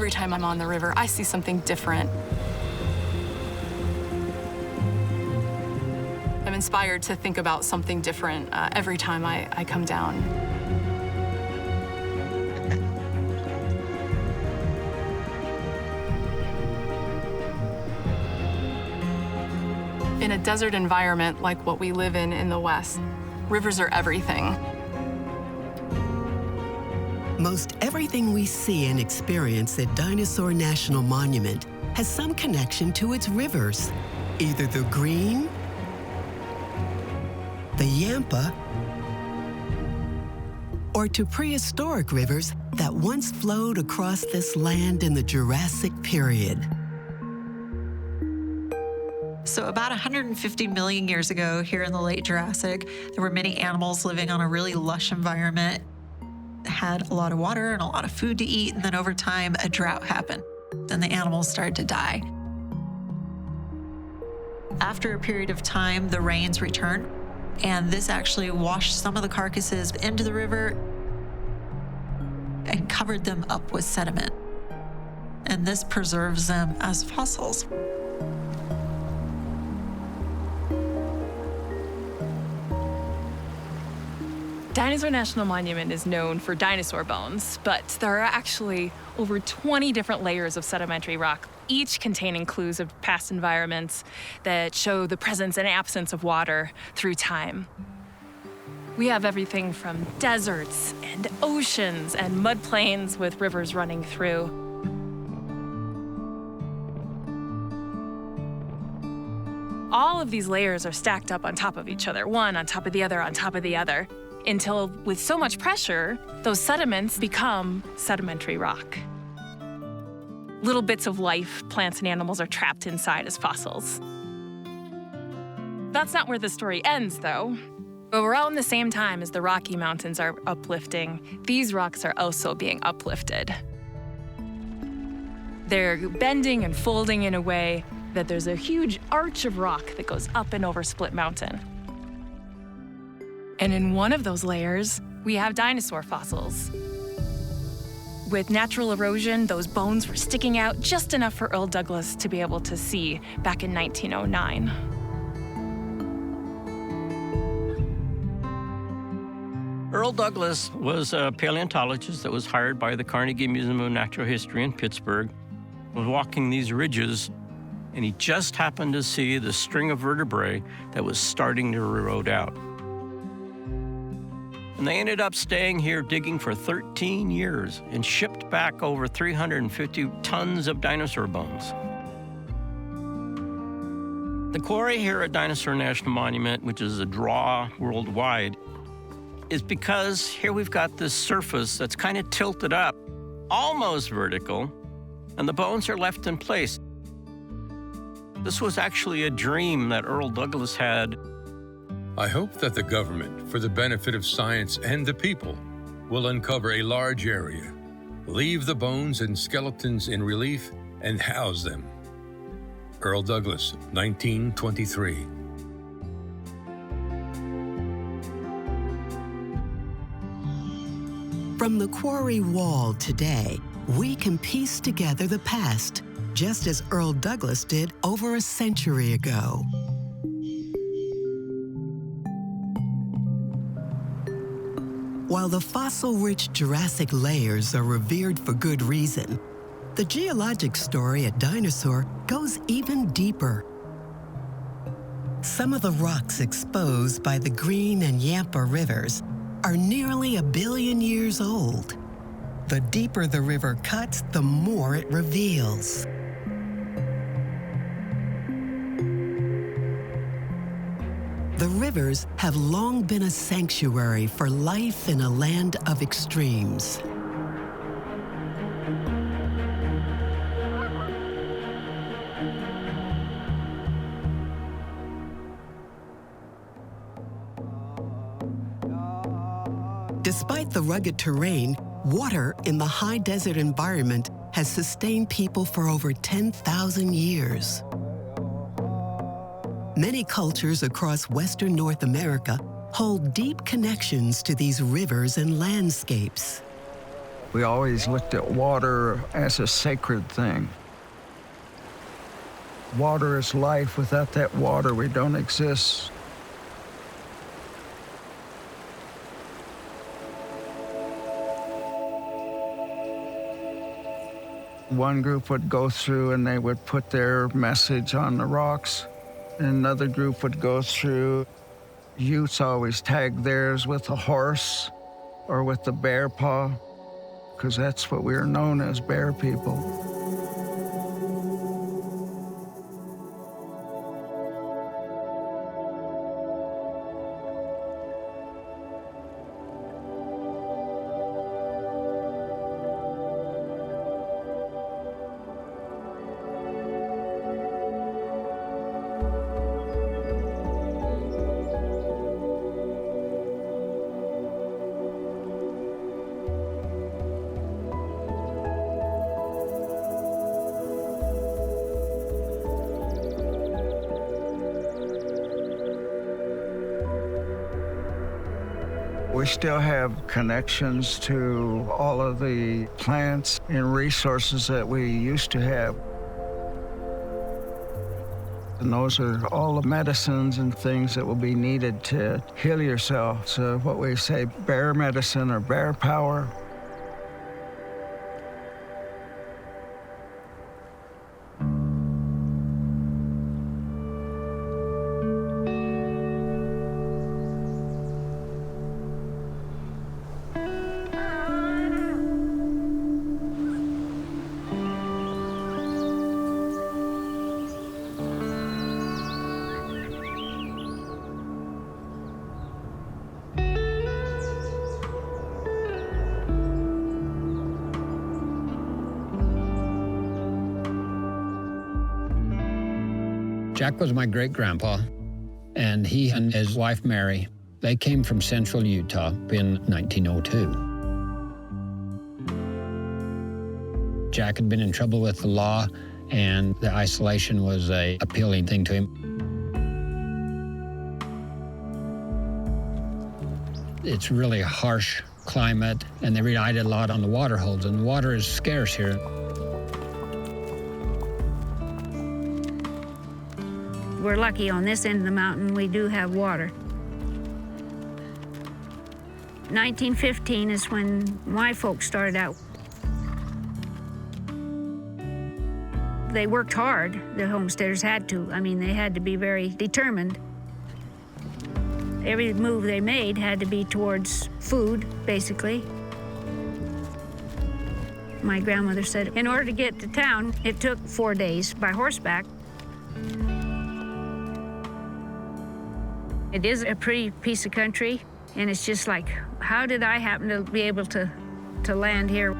every time I'm on the river, I see something different. I'm inspired to think about something different every time I come down. In a desert environment like what we live in the West, rivers are everything. Most everything we see and experience at Dinosaur National Monument has some connection to its rivers, either the Green, the Yampa, or to prehistoric rivers that once flowed across this land in the Jurassic period. So about 150 million years ago, here in the late Jurassic, there were many animals living on a really lush environment, had a lot of water and a lot of food to eat, and then over time, a drought happened, and the animals started to die. After a period of time, the rains returned, and this actually washed some of the carcasses into the river and covered them up with sediment. And this preserves them as fossils. Dinosaur National Monument is known for dinosaur bones, but there are actually over 20 different layers of sedimentary rock, each containing clues of past environments that show the presence and absence of water through time. We have everything from deserts and oceans and mud plains with rivers running through. All of these layers are stacked up on top of each other, one on top of the other on top of the other, until with so much pressure, those sediments become sedimentary rock. Little bits of life, plants and animals, are trapped inside as fossils. That's not where the story ends, though. Around the same time as the Rocky Mountains are uplifting, these rocks are also being uplifted. They're bending and folding in a way that there's a huge arch of rock that goes up and over Split Mountain. And in one of those layers, we have dinosaur fossils. With natural erosion, those bones were sticking out just enough for Earl Douglas to be able to see back in 1909. Earl Douglas was a paleontologist that was hired by the Carnegie Museum of Natural History in Pittsburgh. He was walking these ridges, and he just happened to see the string of vertebrae that was starting to erode out. And they ended up staying here digging for 13 years and shipped back over 350 tons of dinosaur bones. The quarry here at Dinosaur National Monument, which is a draw worldwide, is because here we've got this surface that's kind of tilted up, almost vertical, and the bones are left in place. This was actually a dream that Earl Douglas had. I hope that the government, for the benefit of science and the people, will uncover a large area, leave the bones and skeletons in relief, and house them. Earl Douglas, 1923. From the quarry wall today, we can piece together the past, just as Earl Douglas did over a century ago. While the fossil-rich Jurassic layers are revered for good reason, the geologic story at Dinosaur goes even deeper. Some of the rocks exposed by the Green and Yampa rivers are nearly 1 billion years old. The deeper the river cuts, the more it reveals. The rivers have long been a sanctuary for life in a land of extremes. Despite the rugged terrain, water in the high desert environment has sustained people for over 10,000 years. Many cultures across Western North America hold deep connections to these rivers and landscapes. We always looked at water as a sacred thing. Water is life. Without that water, we don't exist. One group would go through and they would put their message on the rocks. Another group would go through. Utes always tagged theirs with a horse or with the bear paw, because that's what we are known as, bear people. We still have connections to all of the plants and resources that we used to have. And those are all the medicines and things that will be needed to heal yourself. So what we say, bear medicine or bear power. Jack was my great-grandpa, and he and his wife, Mary, they came from central Utah in 1902. Jack had been in trouble with the law, and the isolation was an appealing thing to him. It's really a harsh climate, and they relied a lot on the water holes, and water is scarce here. We're lucky on this end of the mountain, we do have water. 1915 is when my folks started out. They worked hard, the homesteaders had to. I mean, they had to be very determined. Every move they made had to be towards food, basically. My grandmother said, in order to get to town, it took 4 days by horseback. It is a pretty piece of country, and it's just like, how did I happen to be able to land here?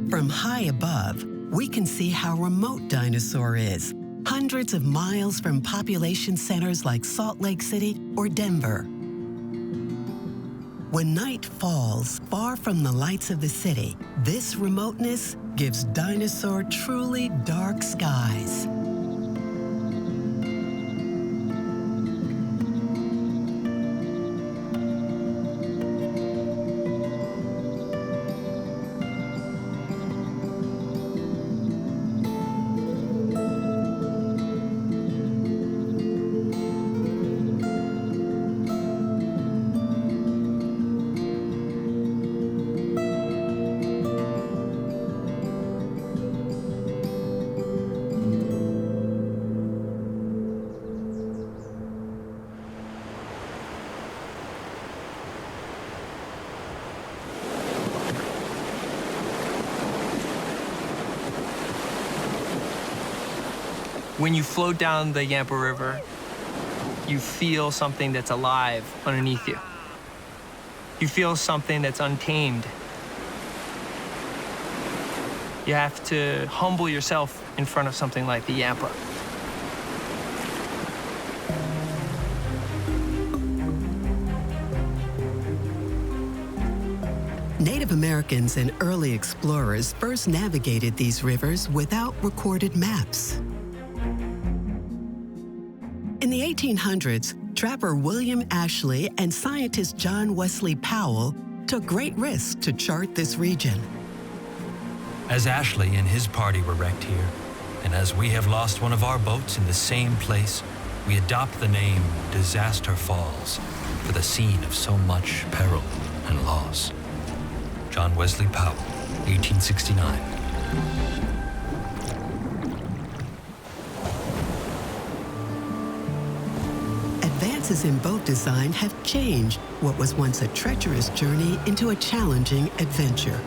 From high above, we can see how remote Dinosaur is, hundreds of miles from population centers like Salt Lake City or Denver. When night falls far from the lights of the city, this remoteness gives Dinosaur truly dark skies. When you float down the Yampa River, you feel something that's alive underneath you. You feel something that's untamed. You have to humble yourself in front of something like the Yampa. Native Americans and early explorers first navigated these rivers without recorded maps. In the 1800s, trapper William Ashley and scientist John Wesley Powell took great risks to chart this region. As Ashley and his party were wrecked here, and as we have lost one of our boats in the same place, we adopt the name Disaster Falls for the scene of so much peril and loss. John Wesley Powell, 1869. Advances in boat design have changed what was once a treacherous journey into a challenging adventure.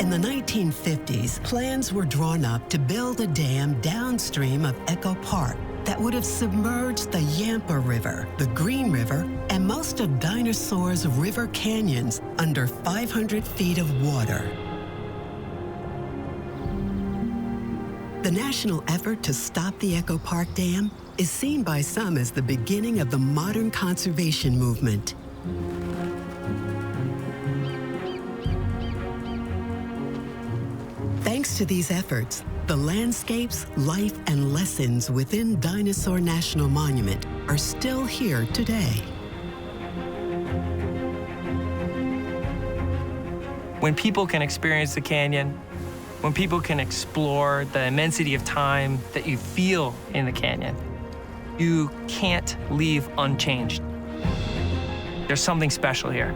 In the 1950s, plans were drawn up to build a dam downstream of Echo Park that would have submerged the Yampa River, the Green River, and most of Dinosaur's river canyons under 500 feet of water. The national effort to stop the Echo Park Dam is seen by some as the beginning of the modern conservation movement. Thanks to these efforts, the landscapes, life, and lessons within Dinosaur National Monument are still here today. When people can experience the canyon, when people can explore the immensity of time that you feel in the canyon, you can't leave unchanged. There's something special here.